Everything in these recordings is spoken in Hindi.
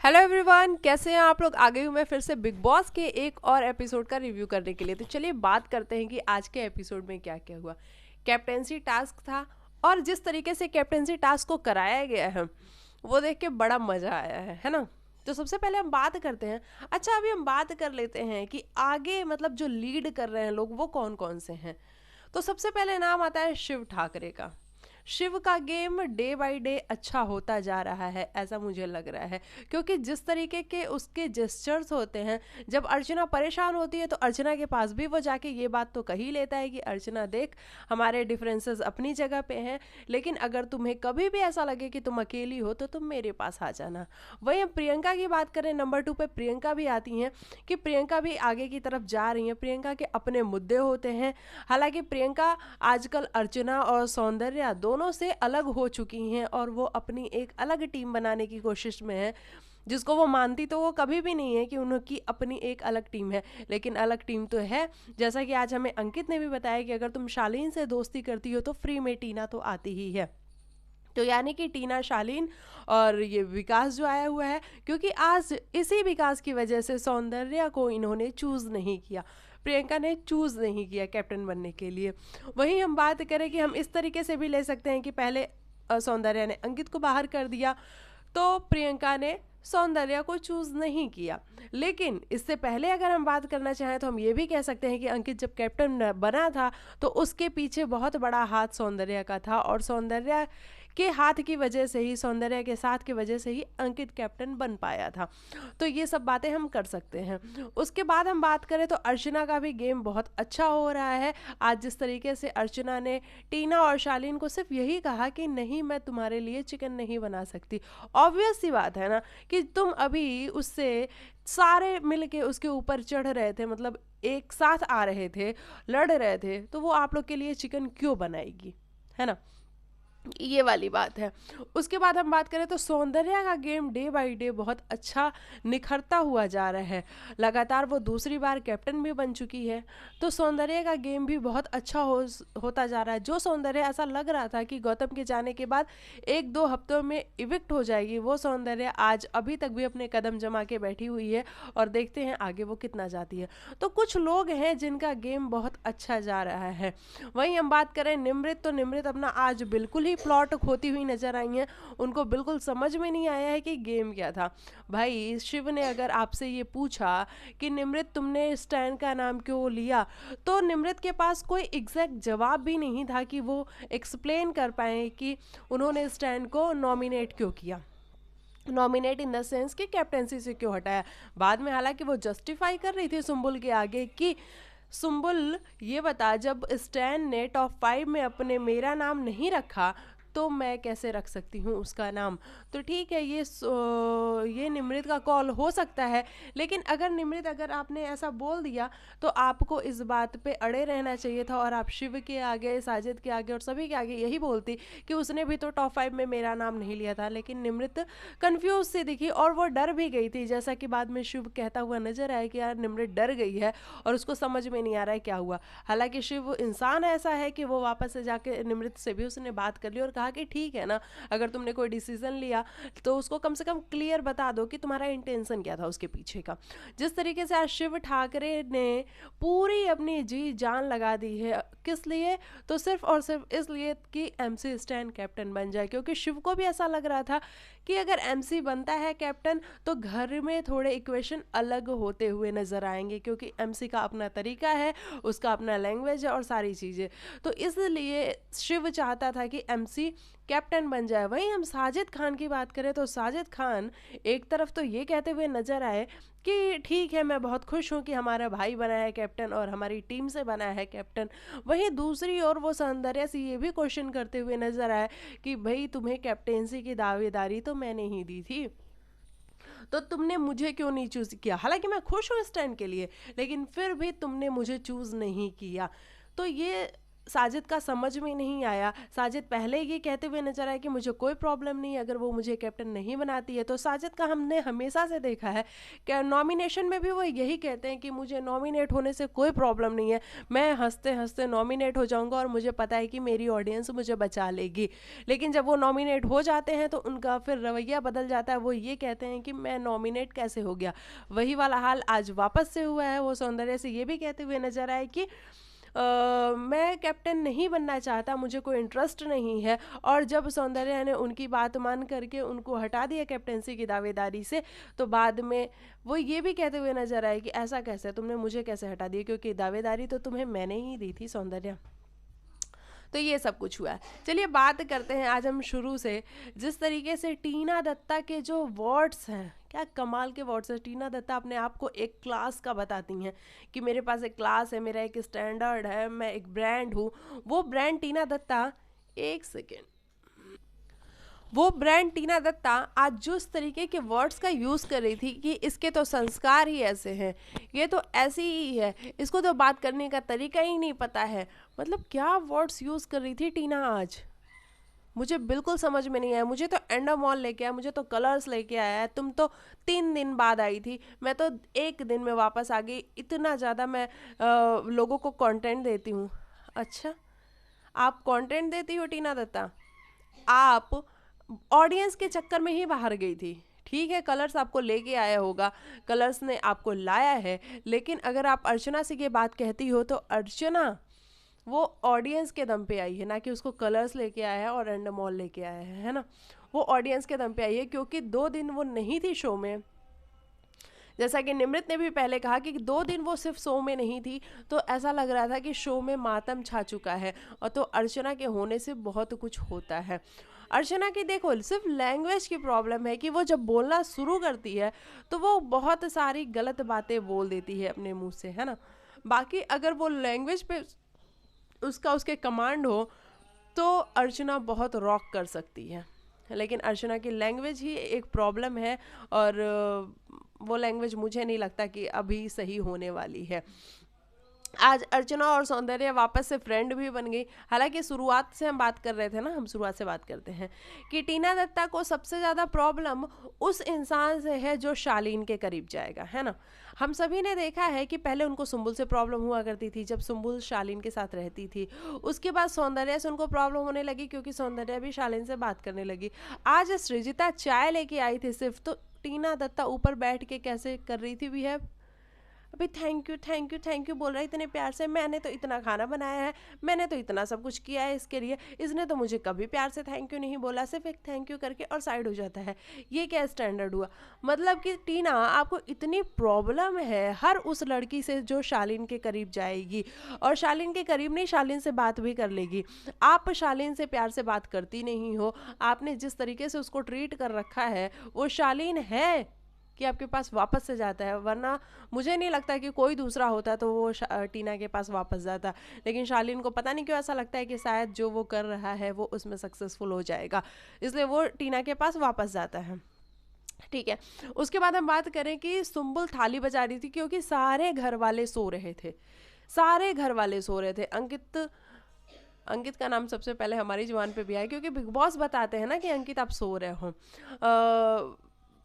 हेलो एवरीवन, कैसे हैं आप लोग। आ गई हूँ मैं फिर से बिग बॉस के एक और एपिसोड का रिव्यू करने के लिए। तो चलिए बात करते हैं कि आज के एपिसोड में क्या क्या हुआ। कैप्टेंसी टास्क था और जिस तरीके से कैप्टेंसी टास्क को कराया गया है वो देख के बड़ा मज़ा आया है ना। तो सबसे पहले हम बात करते हैं। अच्छा, अभी हम बात कर लेते हैं कि आगे मतलब जो लीड कर रहे हैं लोग वो कौन कौन से हैं। तो सबसे पहले नाम आता है शिव ठाकरे का। शिव का गेम डे बाय डे अच्छा होता जा रहा है ऐसा मुझे लग रहा है, क्योंकि जिस तरीके के उसके जेस्चर्स होते हैं, जब अर्चना परेशान होती है तो अर्चना के पास भी वो जाके ये बात तो कही लेता है कि अर्चना देख, हमारे डिफरेंसेस अपनी जगह पे हैं, लेकिन अगर तुम्हें कभी भी ऐसा लगे कि तुम अकेली हो तो तुम मेरे पास आ जाना। वहीं हम प्रियंका की बात करें, नंबर 2 पे प्रियंका भी आती हैं कि प्रियंका भी आगे की तरफ जा रही हैं। प्रियंका के अपने मुद्दे होते हैं। हालांकि प्रियंका आजकल अर्चना और सौंदर्या दोनों से अलग हो चुकी हैं और वो अपनी एक अलग टीम बनाने की कोशिश में है, जिसको वो मानती तो वो कभी भी नहीं है कि उनकी अपनी एक अलग टीम है, लेकिन अलग टीम तो है। जैसा कि आज हमें अंकित ने भी बताया कि अगर तुम शालीन से दोस्ती करती हो तो फ्री में टीना तो आती ही है। तो यानी कि टीना, शालीन और ये विकास जो आया हुआ है, क्योंकि आज इसी विकास की वजह से सौंदर्या को इन्होंने चूज नहीं किया, प्रियंका ने चूज नहीं किया कैप्टन बनने के लिए। वहीं हम बात करें कि हम इस तरीके से भी ले सकते हैं कि पहले सौंदर्या ने अंकित को बाहर कर दिया तो प्रियंका ने सौंदर्या को चूज नहीं किया। लेकिन इससे पहले अगर हम बात करना चाहें तो हम ये भी कह सकते हैं कि अंकित जब कैप्टन बना था तो उसके पीछे बहुत बड़ा हाथ सौंदर्या का था, और सौंदर्या के हाथ की वजह से ही, सौंदर्या के साथ की वजह से ही अंकित कैप्टन बन पाया था। तो ये सब बातें हम कर सकते हैं। उसके बाद हम बात करें तो अर्चना का भी गेम बहुत अच्छा हो रहा है। आज जिस तरीके से अर्चना ने टीना और शालीन को सिर्फ यही कहा कि नहीं, मैं तुम्हारे लिए चिकन नहीं बना सकती। ऑब्वियस सी बात है ना कि तुम अभी उससे सारे मिल के उसके ऊपर चढ़ रहे थे, मतलब एक साथ आ रहे थे, लड़ रहे थे, तो वो आप लोग के लिए चिकन क्यों बनाएगी, है ना। ये वाली बात है। उसके बाद हम बात करें तो सौंदर्या का गेम डे बाय डे बहुत अच्छा निखरता हुआ जा रहा है। लगातार वो दूसरी बार कैप्टन भी बन चुकी है, तो सौंदर्या का गेम भी बहुत अच्छा होता जा रहा है। जो सौंदर्या ऐसा लग रहा था कि गौतम के जाने के बाद 1-2 हफ्तों में इविक्ट हो जाएगी, वो सौंदर्या आज अभी तक भी अपने कदम जमा के बैठी हुई है, और देखते हैं आगे वो कितना जाती है। तो कुछ लोग हैं जिनका गेम बहुत अच्छा जा रहा है। वहीं हम बात करें निमृत, तो निमृत अपना आज बिल्कुल ही प्लॉट खोती हुई नजर आई हैं। उनको बिल्कुल समझ में नहीं आया है कि गेम क्या था। भाई शिव ने अगर आपसे ये पूछा कि निमृत तुमने स्टैन का नाम क्यों लिया, तो निमृत के पास कोई एग्जैक्ट जवाब भी नहीं था कि वो एक्सप्लेन कर पाए कि उन्होंने स्टैन को नॉमिनेट क्यों किया। नॉमिनेट इन द सेंस कि कैप्टेंसी से क्यों हटाया। बाद में हालांकि वो जस्टिफाई कर रही थी सुम्बुल के आगे कि सुम्बुल ये बता, जब स्टैन ने टॉप 5 में अपने मेरा नाम नहीं रखा तो मैं कैसे रख सकती हूँ उसका नाम। तो ठीक है, ये निमृत का कॉल हो सकता है, लेकिन अगर निमृत अगर आपने ऐसा बोल दिया तो आपको इस बात पे अड़े रहना चाहिए था, और आप शिव के आगे, साजिद के आगे और सभी के आगे यही बोलती कि उसने भी तो टॉप 5 में मेरा नाम नहीं लिया था। लेकिन निमृत कंफ्यूज सी दिखी और वो डर भी गई थी, जैसा कि बाद में शिव कहता हुआ नजर आया कि यार निमृत डर गई है और उसको समझ में नहीं आ रहा है क्या हुआ। हालांकि शिव इंसान ऐसा है कि वो वापस से जाके निमृत से भी उसने बात कर ली और कहा कि ठीक है ना, अगर तुमने कोई डिसीजन लिया तो उसको कम से कम क्लियर बता दो कि तुम्हारा इंटेंशन क्या था उसके पीछे का। जिस तरीके से आज शिव ठाकरे ने पूरी अपनी जी जान लगा दी है, किस लिए, तो सिर्फ और सिर्फ इसलिए कि एमसी स्टैन कैप्टन बन जाए, क्योंकि शिव को भी ऐसा लग रहा था कि अगर एमसी बनता है कैप्टन तो घर में थोड़े इक्वेशन अलग होते हुए नजर आएंगे, क्योंकि एमसी का अपना तरीका है, उसका अपना लैंग्वेज है और सारी चीज़ें। तो इसलिए शिव चाहता था कि एमसी कैप्टन बन जाए। वहीं हम साजिद खान की बात करें तो साजिद खान एक तरफ तो ये कहते हुए नजर आए कि ठीक है, मैं बहुत खुश हूँ कि हमारा भाई बना है कैप्टन और हमारी टीम से बना है कैप्टन। वहीं दूसरी ओर वो सौंदर्या से ये भी क्वेश्चन करते हुए नजर आए कि भाई तुम्हें कैप्टेंसी की दावेदारी तो मैंने ही दी थी, तो तुमने मुझे क्यों नहीं चूज किया। हालांकि मैं खुश हूँ स्टैंड के लिए, लेकिन फिर भी तुमने मुझे चूज नहीं किया। तो ये साजिद का समझ में नहीं आया। साजिद पहले ये कहते हुए नजर आया कि मुझे कोई प्रॉब्लम नहीं है अगर वो मुझे कैप्टन नहीं बनाती है। तो साजिद का हमने हमेशा से देखा है कि नॉमिनेशन में भी वो यही कहते हैं कि मुझे नॉमिनेट होने से कोई प्रॉब्लम नहीं है, मैं हंसते हंसते नॉमिनेट हो जाऊंगा और मुझे पता है कि मेरी ऑडियंस मुझे बचा लेगी। लेकिन जब वो नॉमिनेट हो जाते हैं तो उनका फिर रवैया बदल जाता है। वो ये कहते हैं कि मैं नॉमिनेट कैसे हो गया। वही वाला हाल आज वापस से हुआ है। वो सौंदर्या से ये भी कहते हुए नजर आए कि मैं कैप्टन नहीं बनना चाहता, मुझे कोई इंटरेस्ट नहीं है। और जब सौंदर्या ने उनकी बात मान करके उनको हटा दिया कैप्टनसी की दावेदारी से, तो बाद में वो ये भी कहते हुए नजर आए कि ऐसा कैसे, तुमने मुझे कैसे हटा दिया, क्योंकि दावेदारी तो तुम्हें मैंने ही दी थी सौंदर्या। तो ये सब कुछ हुआ है। चलिए बात करते हैं आज हम शुरू से। जिस तरीके से टीना दत्ता के जो वर्ड्स हैं, क्या कमाल के वर्ड्स हैं। टीना दत्ता अपने आप को एक क्लास का बताती हैं कि मेरे पास एक क्लास है, मेरा एक स्टैंडर्ड है, मैं एक ब्रांड हूँ। वो ब्रांड टीना दत्ता, एक सेकेंड, वो ब्रांड टीना दत्ता आज जिस तरीके के वर्ड्स का यूज़ कर रही थी कि इसके तो संस्कार ही ऐसे हैं, ये तो ऐसी ही है, इसको तो बात करने का तरीका ही नहीं पता है। मतलब क्या वर्ड्स यूज़ कर रही थी टीना आज, मुझे बिल्कुल समझ में नहीं आया। मुझे तो एंडोमॉल लेके आया, मुझे तो कलर्स लेके आया है, तुम तो 3 दिन बाद आई थी, मैं तो 1 दिन में वापस आ गई। इतना ज़्यादा मैं लोगों को कंटेंट देती हूँ। अच्छा, आप कंटेंट देती हो टीना दत्ता? आप ऑडियंस के चक्कर में ही बाहर गई थी। ठीक है, कलर्स आपको लेके आया होगा, कलर्स ने आपको लाया है, लेकिन अगर आप अर्चना से ये बात कहती हो तो अर्चना वो ऑडियंस के दम पे आई है, ना कि उसको कलर्स लेके आया है और एंडमॉल लेके आया है ना। वो ऑडियंस के दम पे आई है, क्योंकि 2 दिन वो नहीं थी शो में। जैसा कि निमृत ने भी पहले कहा कि 2 दिन वो सिर्फ शो में नहीं थी, तो ऐसा लग रहा था कि शो में मातम छा चुका है। और तो अर्चना के होने से बहुत कुछ होता है। अर्चना की देखो सिर्फ लैंग्वेज की प्रॉब्लम है कि वो जब बोलना शुरू करती है तो वो बहुत सारी गलत बातें बोल देती है अपने मुंह से, है ना। बाकी अगर वो लैंग्वेज पे उसके कमांड हो तो अर्चना बहुत रॉक कर सकती है। लेकिन अर्चना की लैंग्वेज ही एक प्रॉब्लम है, और वो लैंग्वेज मुझे नहीं लगता कि अभी सही होने वाली है। आज अर्चना और सौंदर्य वापस से फ्रेंड भी बन गई। हालांकि शुरुआत से हम बात कर रहे थे ना, हम शुरुआत से बात करते हैं कि टीना दत्ता को सबसे ज़्यादा प्रॉब्लम उस इंसान से है जो शालीन के करीब जाएगा, है ना। हम सभी ने देखा है कि पहले उनको सुंबुल से प्रॉब्लम हुआ करती थी जब सुंबुल शालीन के साथ रहती थी। उसके बाद सौंदर्य से उनको प्रॉब्लम होने लगी क्योंकि सौंदर्य भी शालीन से बात करने लगी। आज सृजिता चाय लेके आई थी सिर्फ, तो टीना दत्ता ऊपर बैठ के कैसे कर रही थी बिहेव। अभी thank you thank you thank you बोल रहा है इतने प्यार से, मैंने तो इतना खाना बनाया है, मैंने तो इतना सब कुछ किया है इसके लिए, इसने तो मुझे कभी प्यार से थैंक यू नहीं बोला, सिर्फ एक थैंक यू करके और साइड हो जाता है। ये क्या स्टैंडर्ड हुआ? मतलब कि टीना आपको इतनी प्रॉब्लम है हर उस लड़की से जो शालीन के करीब जाएगी, और शालीन के करीब नहीं, शालीन से बात भी कर लेगी। आप शालीन से प्यार से बात करती नहीं हो। आपने जिस तरीके से उसको ट्रीट कर रखा है वो शालीन है कि आपके पास वापस से जाता है, वरना मुझे नहीं लगता कि कोई दूसरा होता तो वो टीना के पास वापस जाता। लेकिन शालीन को पता नहीं क्यों ऐसा लगता है कि शायद जो वो कर रहा है वो उसमें सक्सेसफुल हो जाएगा, इसलिए वो टीना के पास वापस जाता है। ठीक है, उसके बाद हम बात करें कि सुंबुल थाली बजा रही थी क्योंकि सारे घर वाले सो रहे थे, सारे घर वाले सो रहे थे। अंकित का नाम सबसे पहले हमारी जुबान पे भी आया क्योंकि बिग बॉस बताते हैं ना कि अंकित आप सो रहे हो।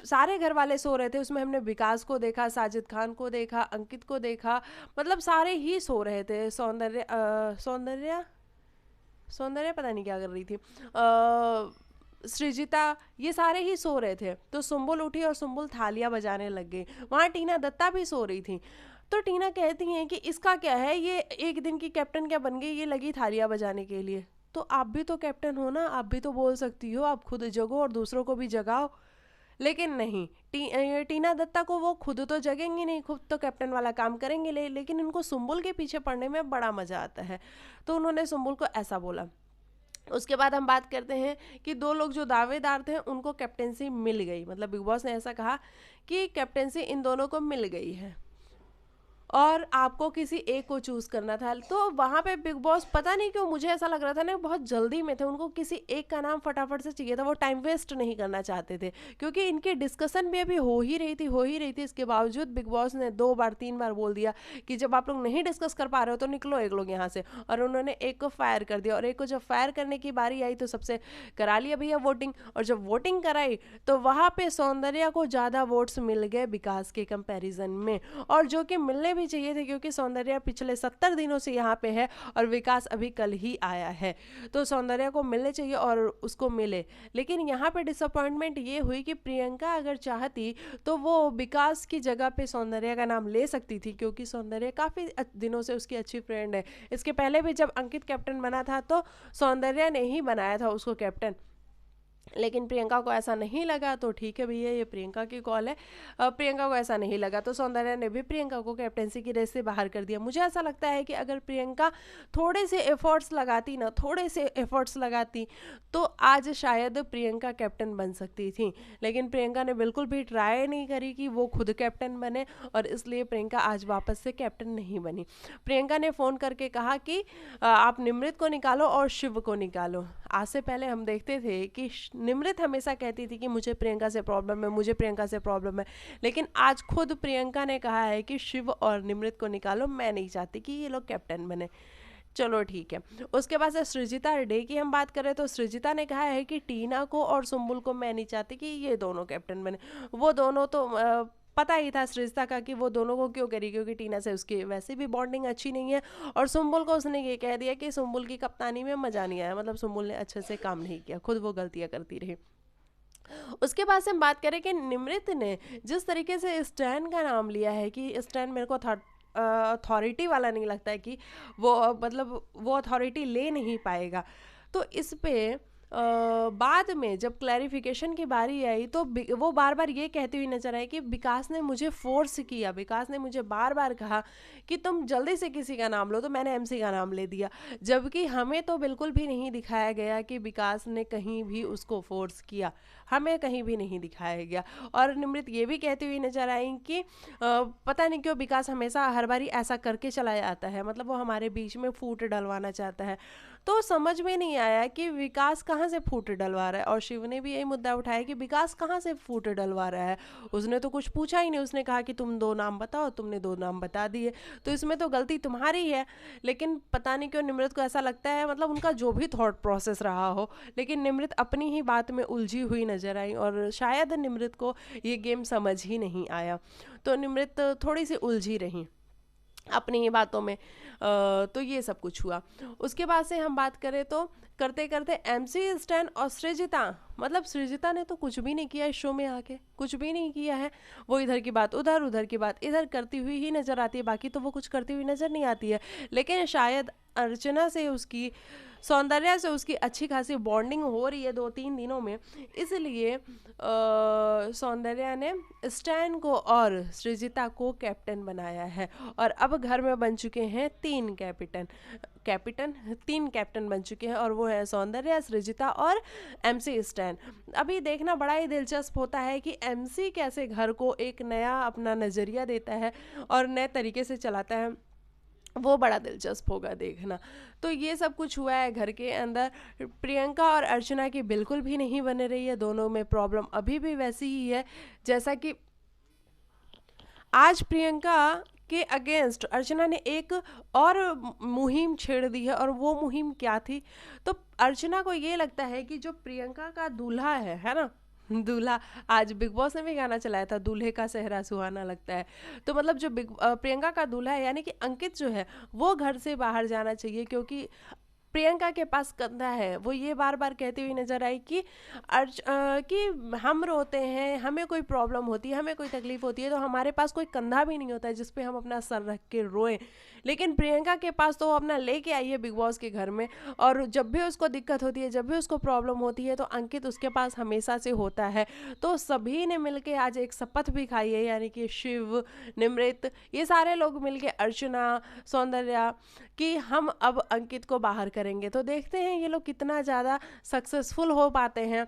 सारे घर वाले सो रहे थे, उसमें हमने विकास को देखा, साजिद खान को देखा, अंकित को देखा, मतलब सारे ही सो रहे थे। सौंदर्य पता नहीं क्या कर रही थी, सृजिता, ये सारे ही सो रहे थे। तो सुंबुल उठी और सुंबुल थालियां बजाने लग गई। वहाँ टीना दत्ता भी सो रही थी। तो टीना कहती हैं कि इसका क्या है, ये एक दिन की कैप्टन क्या बन गई, ये लगी थालियां बजाने के लिए। तो आप भी तो कैप्टन हो ना, आप भी तो बोल सकती हो, आप खुद जगो और दूसरों को भी जगाओ। लेकिन नहीं, टीना दत्ता को वो खुद तो जगेंगी नहीं, खुद तो कैप्टन वाला काम करेंगे लेकिन इनको सुंबुल के पीछे पड़ने में बड़ा मजा आता है। तो उन्होंने सुंबुल को ऐसा बोला। उसके बाद हम बात करते हैं कि 2 लोग जो दावेदार थे उनको कैप्टेंसी मिल गई, मतलब बिग बॉस ने ऐसा कहा कि कैप्टेंसी इन दोनों को मिल गई है। और आपको किसी एक को चूज करना था। तो वहां पे बिग बॉस पता नहीं क्यों मुझे ऐसा लग रहा था ना, बहुत जल्दी में थे, उनको किसी एक का नाम फटाफट से चाहिए था, वो टाइम वेस्ट नहीं करना चाहते थे, क्योंकि इनकी डिस्कशन भी अभी हो ही रही थी। इसके बावजूद बिग बॉस ने 2 बार 3 बार बोल दिया कि जब आप लोग नहीं डिस्कस कर पा रहे हो तो निकलो एक लोग यहाँ से, और उन्होंने एक को फायर कर दिया। और एक को जब फायर करने की बारी आई तो सबसे करा लिया भैया वोटिंग, और जब वोटिंग कराई तो वहां पे सौंदर्या को ज्यादा वोट्स मिल गए विकास के कंपैरिजन में, और जो कि मिलने भी चाहिए थे, क्योंकि सौंदर्या पिछले 70 दिनों से यहाँ पे है और विकास अभी कल ही आया है, तो सौंदर्या को मिलने चाहिए और उसको मिले। लेकिन यहाँ पे डिसअपॉइंटमेंट ये हुई कि प्रियंका अगर चाहती तो वो विकास की जगह पे सौंदर्या का नाम ले सकती थी, क्योंकि सौंदर्या काफ़ी दिनों से उसकी अच्छी फ्रेंड है। इसके पहले भी जब अंकित कैप्टन बना था तो सौंदर्या ने ही बनाया था उसको कैप्टन, लेकिन प्रियंका को ऐसा नहीं लगा, तो ठीक है भैया ये प्रियंका की कॉल है। प्रियंका को ऐसा नहीं लगा तो सौंदर्या ने भी प्रियंका को कैप्टेंसी की रेस से बाहर कर दिया। मुझे ऐसा लगता है कि अगर प्रियंका थोड़े से एफर्ट्स लगाती तो आज शायद प्रियंका कैप्टन बन सकती थी, लेकिन प्रियंका ने बिल्कुल भी ट्राई नहीं करी कि वो खुद कैप्टन बने, और इसलिए प्रियंका आज वापस से कैप्टन नहीं बनी। प्रियंका ने फ़ोन करके कहा कि आप निमृत को निकालो और शिव को निकालो। आज से पहले हम देखते थे कि निमृत हमेशा कहती थी कि मुझे प्रियंका से प्रॉब्लम है, लेकिन आज खुद प्रियंका ने कहा है कि शिव और निमृत को निकालो, मैं नहीं चाहती कि ये लोग कैप्टन बने। चलो ठीक है। उसके बाद से सृजिता डे की हम बात करें तो सृजिता ने कहा है कि टीना को और सुम्बुल को मैं नहीं चाहती कि ये दोनों कैप्टन बने। वो दोनों तो पता ही था सृजिता का कि वो दोनों को क्यों करी, क्योंकि टीना से उसकी वैसे भी बॉन्डिंग अच्छी नहीं है, और सुम्बुल को उसने ये कह दिया कि सुम्बुल की कप्तानी में मजा नहीं आया, मतलब सुम्बुल ने अच्छे से काम नहीं किया, खुद वो गलतियां करती रही। उसके बाद से हम बात करें कि निमृत ने जिस तरीके से स्टैन का नाम लिया है कि स्टैन मेरे को अथॉरिटी वाला नहीं लगता है कि वो मतलब वो अथॉरिटी ले नहीं पाएगा, तो इस पे बाद में जब क्लैरिफिकेशन की बारी आई तो वो बार बार ये कहती हुई नजर आई कि विकास ने मुझे फोर्स किया, विकास ने मुझे बार बार कहा कि तुम जल्दी से किसी का नाम लो, तो मैंने एमसी का नाम ले दिया, जबकि हमें तो बिल्कुल भी नहीं दिखाया गया कि विकास ने कहीं भी उसको फोर्स किया, हमें कहीं भी नहीं दिखाया गया। और निमृत ये भी कहती हुई नजर आई कि पता नहीं क्यों विकास हमेशा हर बारी ऐसा करके चला जाता है, मतलब वो हमारे बीच में फूट डलवाना चाहता है। तो समझ में नहीं आया कि विकास कहाँ से फूट डलवा रहा है, और शिव ने भी यही मुद्दा उठाया कि विकास कहाँ से फूट डलवा रहा है, उसने तो कुछ पूछा ही नहीं, उसने कहा कि तुम 2 नाम बताओ, तुमने 2 नाम बता दिए, तो इसमें तो गलती तुम्हारी है। लेकिन पता नहीं क्यों निमृत को ऐसा लगता है, मतलब उनका जो भी थॉट प्रोसेस रहा हो, लेकिन निमृत अपनी ही बात में उलझी हुई नजर आई, और शायद निमृत को ये गेम समझ ही नहीं आया, तो निमृत थोड़ी सी उलझी रही अपनी ही बातों में। तो ये सब कुछ हुआ। उसके बाद से हम बात करें तो करते करते एमसी स्टैन और सृजिता, मतलब सृजिता ने तो कुछ भी नहीं किया इस शो में आके, कुछ भी नहीं किया है, वो इधर की बात उधर, उधर की बात इधर करती हुई ही नजर आती है, बाकी तो वो कुछ करती हुई नजर नहीं आती है। लेकिन शायद अर्चना से उसकी, सौंदर्या से उसकी अच्छी खासी बॉन्डिंग हो रही है 2-3 दिनों में, इसलिए सौंदर्या ने स्टैन को और सृजिता को कैप्टन बनाया है, और अब घर में बन चुके हैं 3 कैप्टन बन चुके हैं, और वो है सौंदर्या, सृजिता और एमसी स्टैन। अभी देखना बड़ा ही दिलचस्प होता है कि एमसी कैसे घर को एक नया अपना नज़रिया देता है और नए तरीके से चलाता है, वो बड़ा दिलचस्प होगा देखना। तो ये सब कुछ हुआ है घर के अंदर। प्रियंका और अर्चना की बिल्कुल भी नहीं बन रही है, दोनों में प्रॉब्लम अभी भी वैसी ही है जैसा कि आज प्रियंका के अगेंस्ट अर्चना ने एक और मुहिम छेड़ दी है, और वो मुहिम क्या थी, तो अर्चना को ये लगता है कि जो प्रियंका का दूल्हा है ना, दूल्हा, आज बिग बॉस ने भी गाना चलाया था, दूल्हे का सेहरा सुहाना लगता है, तो मतलब जो प्रियंका का दूल्हा है यानी कि अंकित जो है वो घर से बाहर जाना चाहिए, क्योंकि प्रियंका के पास कंधा है। वो ये बार बार कहती हुई नजर आई कि कि हम रोते हैं, हमें कोई प्रॉब्लम होती है, हमें कोई तकलीफ होती है, तो हमारे पास कोई कंधा भी नहीं होता है जिस पे हम अपना सर रख के रोएं, लेकिन प्रियंका के पास तो वो अपना लेके आई है बिग बॉस के घर में, और जब भी उसको दिक्कत होती है, जब भी उसको प्रॉब्लम होती है, तो अंकित उसके पास हमेशा से होता है। तो सभी ने मिलके आज एक शपथ भी खाई है, यानी कि शिव, निमृत, ये सारे लोग मिलके, अर्चना, सौंदर्या, कि हम अब अंकित को बाहर करेंगे। तो देखते हैं ये लोग कितना ज़्यादा सक्सेसफुल हो पाते हैं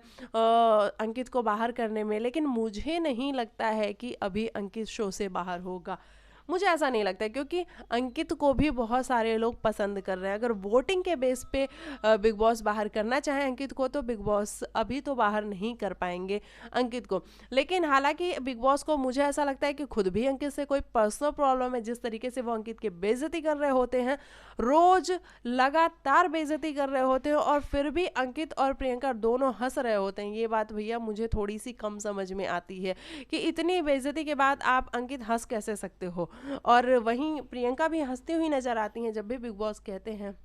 अंकित को बाहर करने में, लेकिन मुझे नहीं लगता है कि अभी अंकित शो से बाहर होगा। मुझे ऐसा नहीं लगता है, क्योंकि अंकित को भी बहुत सारे लोग पसंद कर रहे हैं। अगर वोटिंग के बेस पे बिग बॉस बाहर करना चाहे अंकित को, तो बिग बॉस अभी तो बाहर नहीं कर पाएंगे अंकित को। लेकिन हालांकि बिग बॉस को मुझे ऐसा लगता है कि खुद भी अंकित से कोई पर्सनल प्रॉब्लम है। जिस तरीके से वो अंकित की बेइज्जती कर रहे होते हैं, रोज लगातार बेइज्जती कर रहे होते हैं, और फिर भी अंकित और प्रियंका दोनों हंस रहे होते हैं, ये बात भैया मुझे थोड़ी सी कम समझ में आती है कि इतनी बेइज्जती के बाद आप अंकित हंस कैसे सकते हो। और वहीं प्रियंका भी हंसती हुई नजर आती हैं जब भी बिग बॉस कहते हैं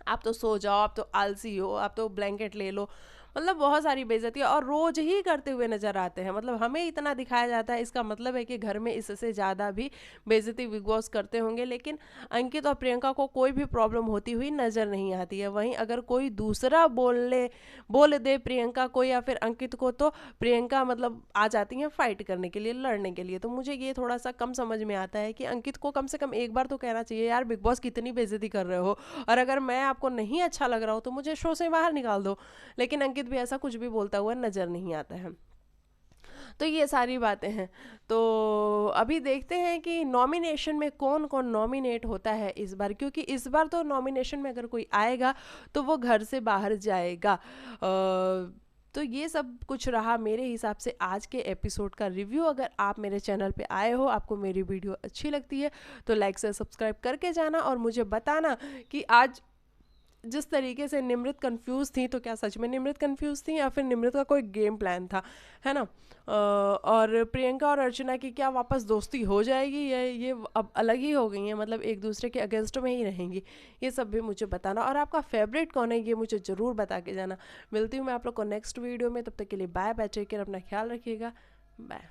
आप तो सो जाओ, आप तो आलसी हो, आप तो ब्लैंकेट ले लो। मतलब बहुत सारी बेइज्जती और रोज ही करते हुए नजर आते हैं। मतलब हमें इतना दिखाया जाता है, इसका मतलब है कि घर में इससे ज़्यादा भी बेइज्जती बिग बॉस करते होंगे, लेकिन अंकित और प्रियंका को कोई भी प्रॉब्लम होती हुई नजर नहीं आती है। वहीं अगर कोई दूसरा बोल दे प्रियंका को या फिर अंकित को, तो प्रियंका मतलब आ जाती हैं फाइट करने के लिए, लड़ने के लिए। तो मुझे ये थोड़ा सा कम समझ में आता है कि अंकित को कम से कम एक बार तो कहना चाहिए, यार बिग बॉस कितनी बेइज्जती कर रहे हो, और अगर मैं आपको नहीं अच्छा लग रहा हो तो मुझे शो से बाहर निकाल दो। लेकिन अंकित भी ऐसा कुछ भी बोलता हुआ नजर नहीं आता है। तो ये सारी बातें हैं। तो अभी देखते हैं कि नॉमिनेशन में कौन कौन नॉमिनेट होता है इस बार, क्योंकि इस बार तो नॉमिनेशन में अगर कोई आएगा तो वो घर से बाहर जाएगा। तो ये सब कुछ रहा मेरे हिसाब से आज के एपिसोड का रिव्यू। अगर आप मेरे चैनल पे आए हो, आपको मेरी वीडियो अच्छी लगती है, तो लाइक से सब्सक्राइब करके जाना और मुझे बताना कि आज जिस तरीके से निमृत कंफ्यूज थी, तो क्या सच में निमृत कंफ्यूज थी या फिर निमृत का कोई गेम प्लान था, है ना। और प्रियंका और अर्चना की क्या वापस दोस्ती हो जाएगी, ये अब अलग ही हो गई हैं, मतलब एक दूसरे के अगेंस्ट में ही रहेंगी। ये सब भी मुझे बताना, और आपका फेवरेट कौन है ये मुझे ज़रूर बता के जाना। मिलती हूँ मैं आप लोग को नेक्स्ट वीडियो में, तब तक के लिए बाय बाय, टेक केयर, अपना ख्याल रखिएगा, बाय।